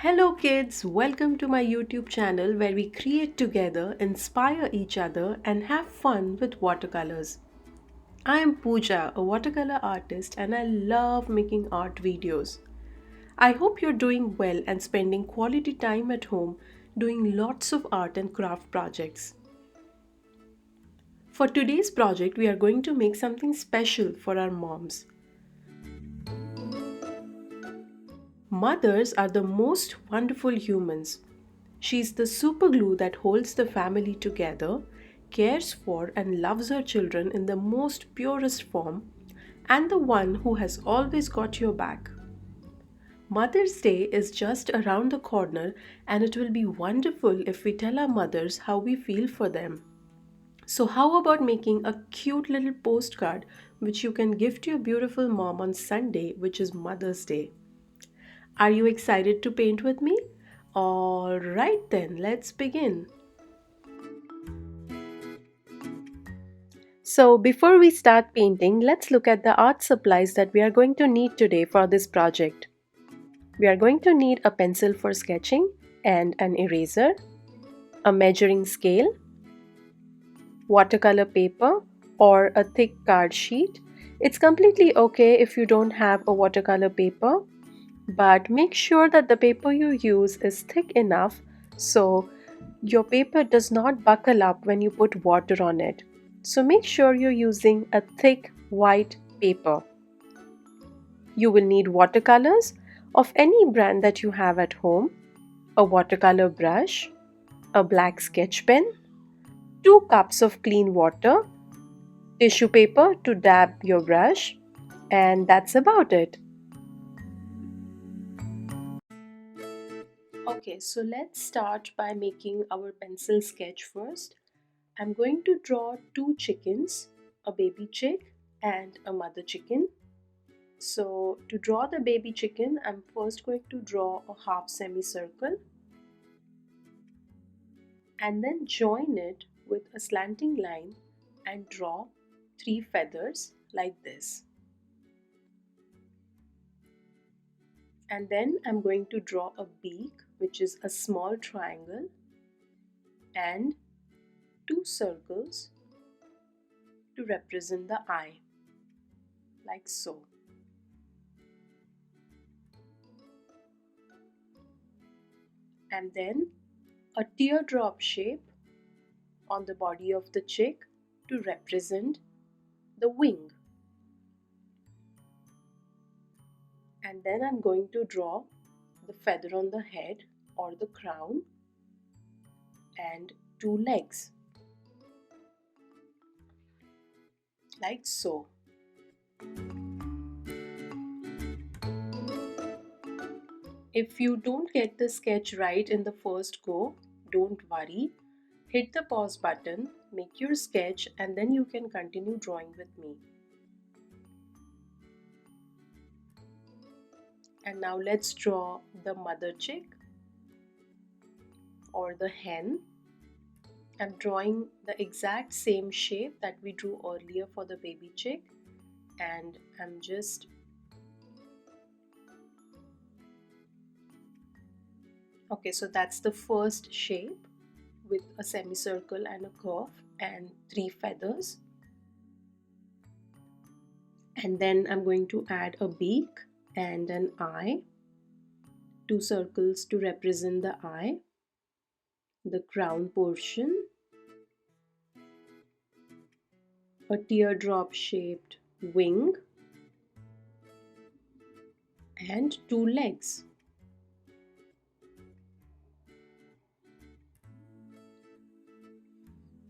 Hello kids, welcome to my YouTube channel where we create together, inspire each other and have fun with watercolors. I am Pooja, a watercolor artist and I love making art videos. I hope you're doing well and spending quality time at home doing lots of art and craft projects. For today's project, we are going to make something special for our moms. Mothers are the most wonderful humans. She's the super glue that holds the family together, cares for and loves her children in the most purest form, and the one who has always got your back. Mother's Day is just around the corner, and it will be wonderful if we tell our mothers how we feel for them. So, how about making a cute little postcard which you can gift to your beautiful mom on Sunday, which is Mother's Day? Are you excited to paint with me? Alright then, let's begin. So before we start painting, let's look at the art supplies that we are going to need today for this project. We are going to need a pencil for sketching and an eraser, a measuring scale, watercolor paper or a thick card sheet. It's completely okay if you don't have a watercolor paper, but make sure that the paper you use is thick enough so your paper does not buckle up when you put water on it. So make sure you're using a thick white paper. You will need watercolors of any brand that you have at home, a watercolor brush, a black sketch pen, 2 cups of clean water, tissue paper to dab your brush, and that's about it. Okay, so let's start by making our pencil sketch first. I'm going to draw 2 chickens, a baby chick and a mother chicken. So to draw the baby chicken, I'm first going to draw a half semicircle and then join it with a slanting line and draw 3 feathers like this. And then I'm going to draw a beak, which is a small triangle, and 2 circles to represent the eye, like so. And then a teardrop shape on the body of the chick to represent the wing. And then I'm going to draw the feather on the head or the crown and 2 legs, like so. If you don't get the sketch right in the first go, don't worry. Hit the pause button, make your sketch, and then you can continue drawing with me. And now let's draw the mother chick or the hen. I'm drawing the exact same shape that we drew earlier for the baby chick, and I'm just okay, so that's the first shape with a semicircle and a curve and 3 feathers. And then I'm going to add a beak and an eye, 2 circles to represent the eye, the crown portion, a teardrop shaped wing, and 2 legs.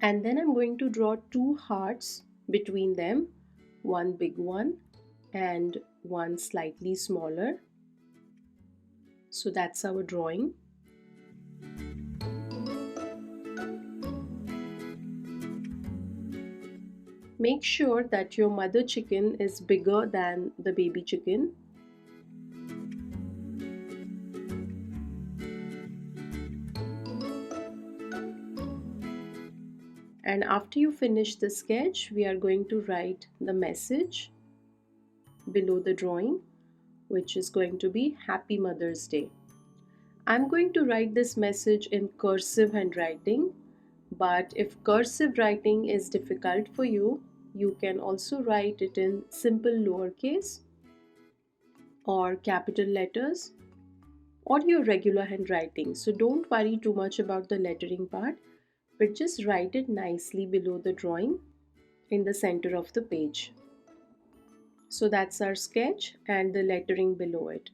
And then I'm going to draw 2 hearts between them, one big one and one slightly smaller. So that's our drawing. Make sure that your mother chicken is bigger than the baby chicken. And after you finish the sketch, we are going to write the message below the drawing, which is going to be Happy Mother's Day. I'm going to write this message in cursive handwriting, but if cursive writing is difficult for you, you can also write it in simple lowercase or capital letters or your regular handwriting. So don't worry too much about the lettering part, but just write it nicely below the drawing in the center of the page. So that's our sketch and the lettering below it.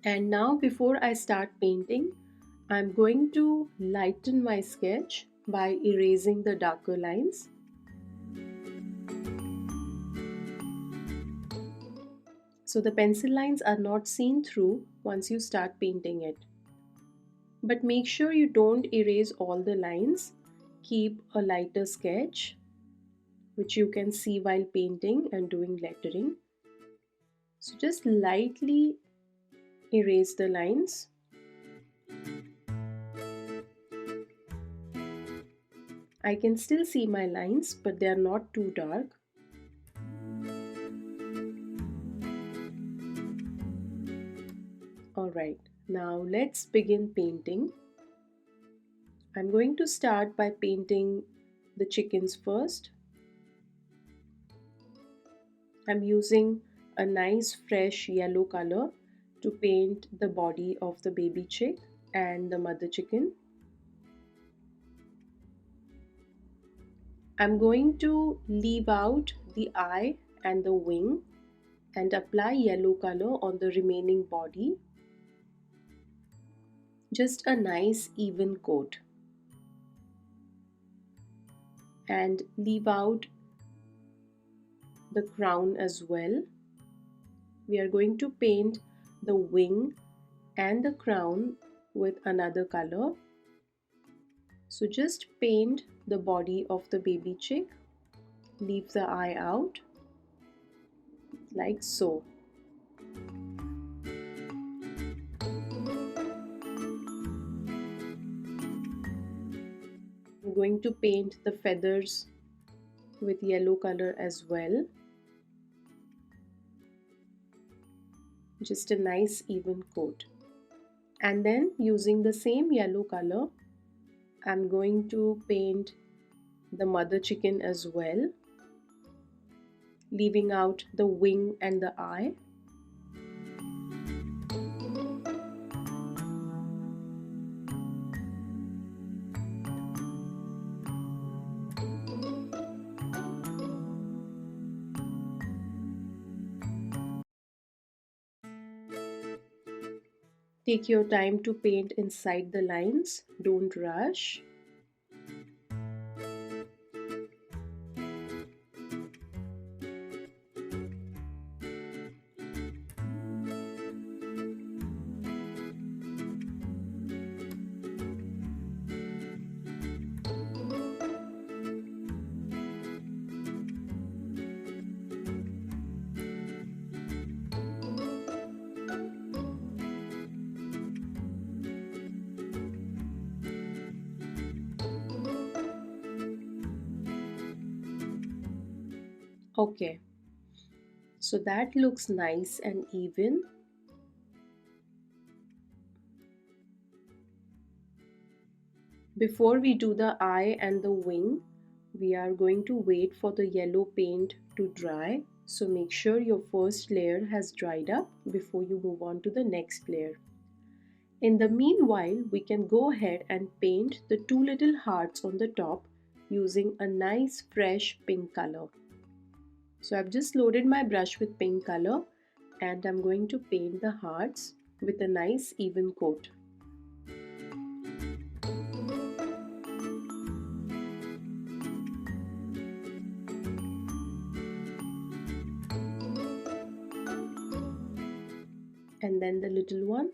And now before I start painting, I'm going to lighten my sketch by erasing the darker lines. So the pencil lines are not seen through once you start painting it. But make sure you don't erase all the lines. Keep a lighter sketch which you can see while painting and doing lettering. So just lightly erase the lines. I can still see my lines, but they are not too dark. Alright, now let's begin painting. I'm going to start by painting the chickens first. I'm using a nice fresh yellow color to paint the body of the baby chick and the mother chicken. I'm going to leave out the eye and the wing and apply yellow color on the remaining body. Just a nice even coat. And leave out the crown as well. We are going to paint the wing and the crown with another color. So just paint the body of the baby chick, leave the eye out like so. I'm going to paint the feathers with yellow color as well. Just a nice even coat. And then using the same yellow color, I'm going to paint the mother chicken as well, leaving out the wing and the eye. Take your time to paint inside the lines, don't rush. Okay, so that looks nice and even. Before we do the eye and the wing, we are going to wait for the yellow paint to dry. So make sure your first layer has dried up before you move on to the next layer. In the meanwhile, we can go ahead and paint the two little hearts on the top using a nice fresh pink color. So I've just loaded my brush with pink color and I'm going to paint the hearts with a nice even coat. And then the little one.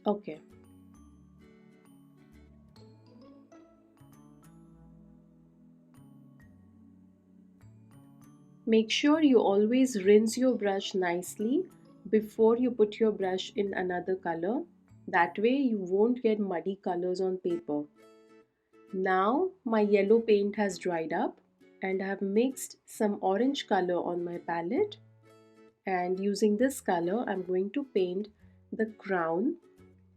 Okay. Make sure you always rinse your brush nicely before you put your brush in another color. That way you won't get muddy colors on paper. Now my yellow paint has dried up and I have mixed some orange color on my palette, and using this color I'm going to paint the crown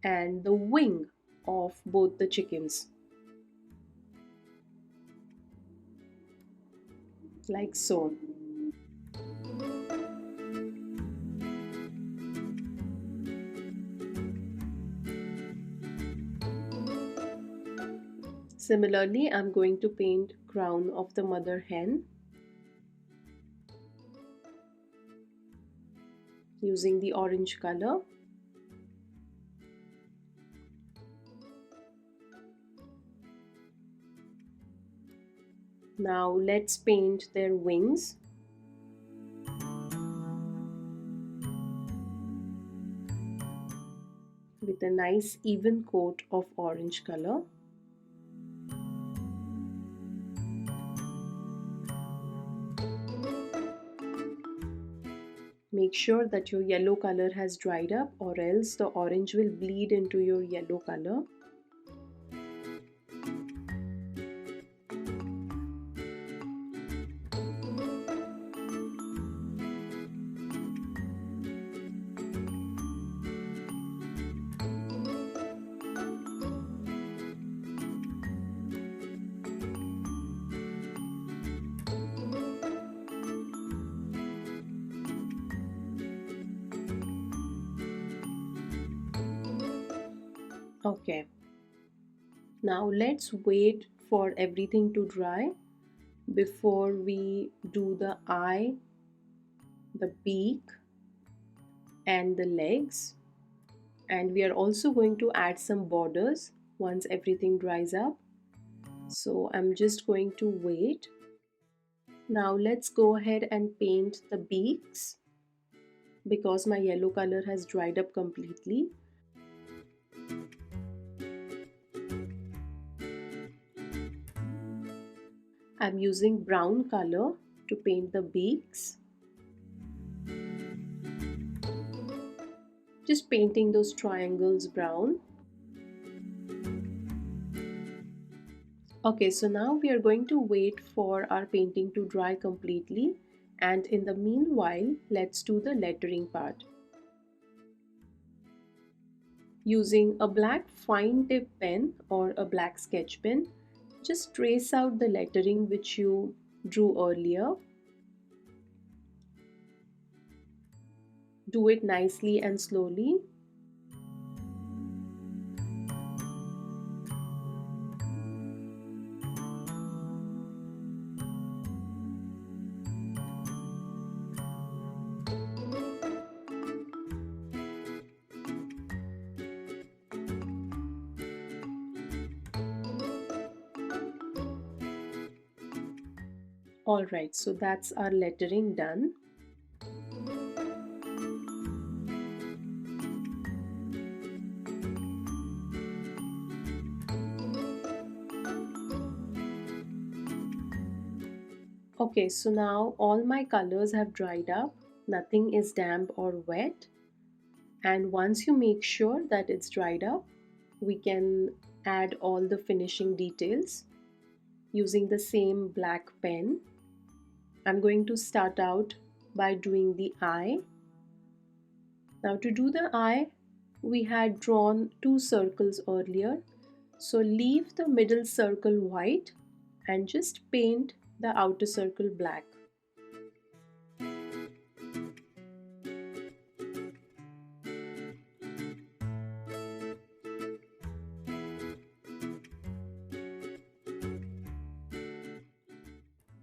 and the wing of both the chickens, like so. Similarly, I'm going to paint crown of the mother hen using the orange color. Now let's paint their wings. With a nice even coat of orange color. Make sure that your yellow color has dried up, or else the orange will bleed into your yellow color. Okay, now let's wait for everything to dry before we do the eye, the beak and the legs. And we are also going to add some borders once everything dries up. So I'm just going to wait. Now let's go ahead and paint the beaks because my yellow color has dried up completely. I'm using brown color to paint the beaks. Just painting those triangles brown. Okay, so now we are going to wait for our painting to dry completely, and in the meanwhile, let's do the lettering part. Using a black fine tip pen or a black sketch pen, just trace out the lettering which you drew earlier. Do it nicely and slowly. Alright, so that's our lettering done. Okay, so now all my colors have dried up. Nothing is damp or wet. And once you make sure that it's dried up, we can add all the finishing details using the same black pen. I'm going to start out by doing the eye. Now to do the eye, we had drawn two circles earlier. So leave the middle circle white and just paint the outer circle black.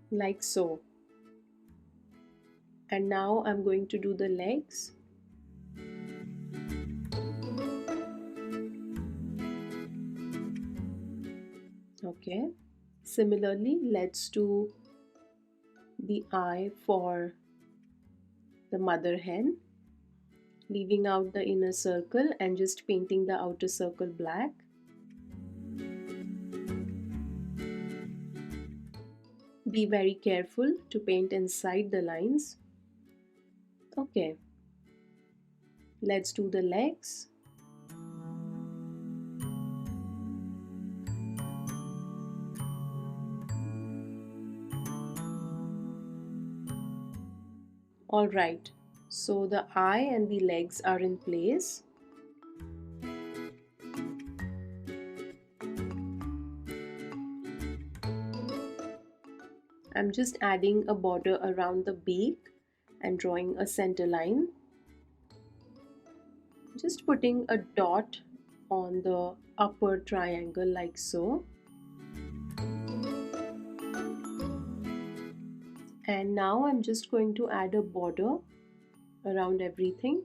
Like so. And now I'm going to do the legs. Okay, similarly, let's do the eye for the mother hen, leaving out the inner circle and just painting the outer circle black. Be very careful to paint inside the lines. Okay, let's do the legs. Alright, so the eye and the legs are in place. I'm just adding a border around the beak and drawing a center line. Just putting a dot on the upper triangle like so. And now I'm just going to add a border around everything.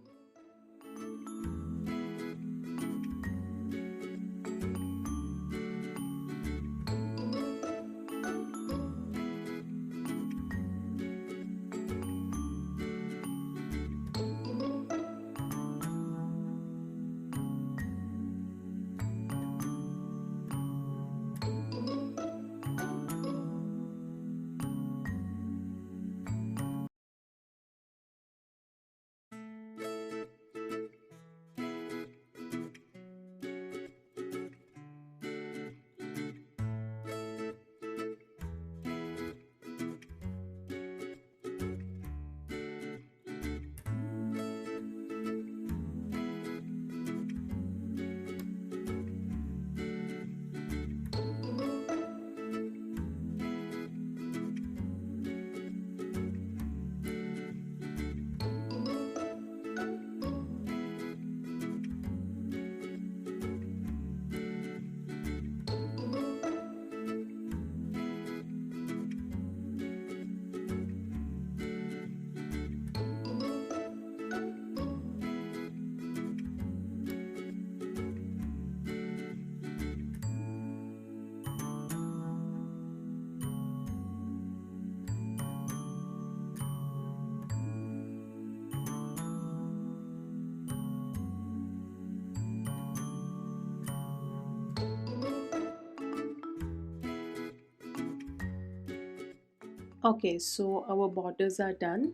Okay, so our borders are done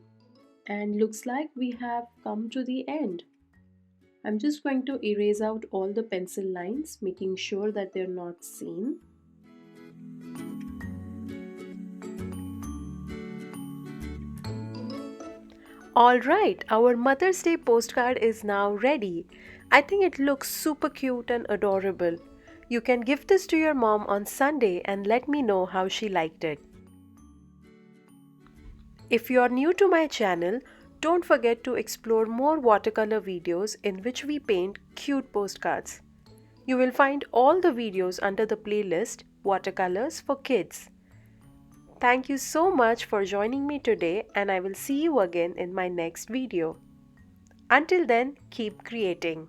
and looks like we have come to the end. I'm just going to erase out all the pencil lines, making sure that they're not seen. Alright, our Mother's Day postcard is now ready. I think it looks super cute and adorable. You can give this to your mom on Sunday and let me know how she liked it. If you are new to my channel, don't forget to explore more watercolor videos in which we paint cute postcards. You will find all the videos under the playlist Watercolors for Kids. Thank you so much for joining me today, and I will see you again in my next video. Until then, keep creating.